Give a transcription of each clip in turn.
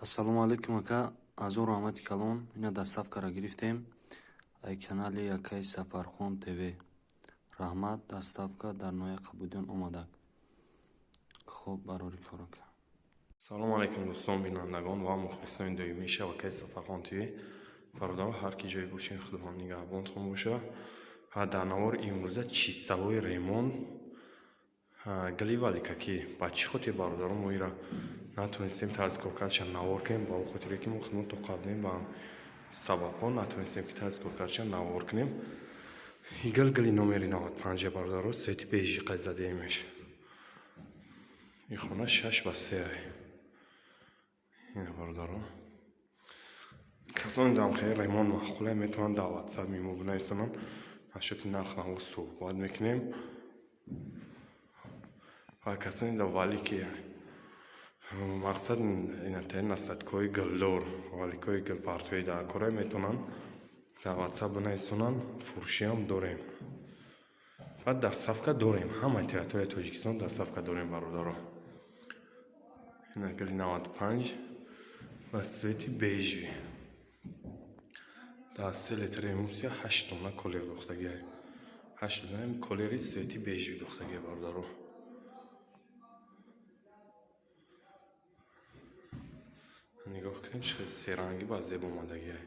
Ассалому алайкум ака, аз ӯ раҳмати калон ина даставкаро гирифтем ай канали Якай Сафархон ТВ. Раҳмат, даставка дар ноҳияи Қабудиён омадак. Хуб, барори кор ака. Салому алайкум дӯстон бинандагон ва мухлисони доимии шабакаи Сафархон ТВ. Бародаро, ҳар ки ҷое бошен худованд нигаҳбонтон боша. Дар навори имрӯза чиставои ремон галивалика ки ба чӣ хотир бародаро мо ира натонистем тарзи коркардашон навор кунем, ба хотире ки мо хидматро қабдем ба сабабҳо натонистем ки тарзи коркардашон навор кунем. Игал гали номери 95 бародаро свети бежи қайд задаемеш. این خونه 6/3 این برادرها کسانی دارم خیلی ریمون معقوله میتونن در واتساپ میمو بنویسن نشد نرخ نهو صحبت میکنیم و کسانی در ولی که مقصد اینترنت صدقای گلدور ولی کوی گل پارتوی در کره میتونن در واتساپ بنویسن فروشی هم داریم و در صفحه داریم همه تریتوری تاجیکستان در صفحه داریم برادرها. Гали 95 ва свети бежи дар 3 литри эмулсия 8 дона колер дохтагиа. 8 дона колери свети бежи дохтагиа бародаро. нигоҳ кунед чӣ серанги ба зеб омадагиа.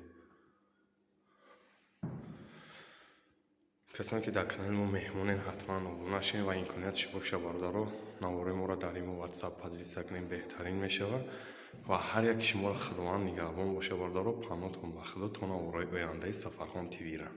касоне ки дар канали мо меҳмонен ҳатман обуна шавед ва имкониятш боша бародаро навори моро дар имо ватсап адреса кунем беҳтарин мешавад ва ҳар яки шуморо худованд нигаҳбон боша бародаро панотон ба худо то навораи ояндаи Сафархон ТВ ра.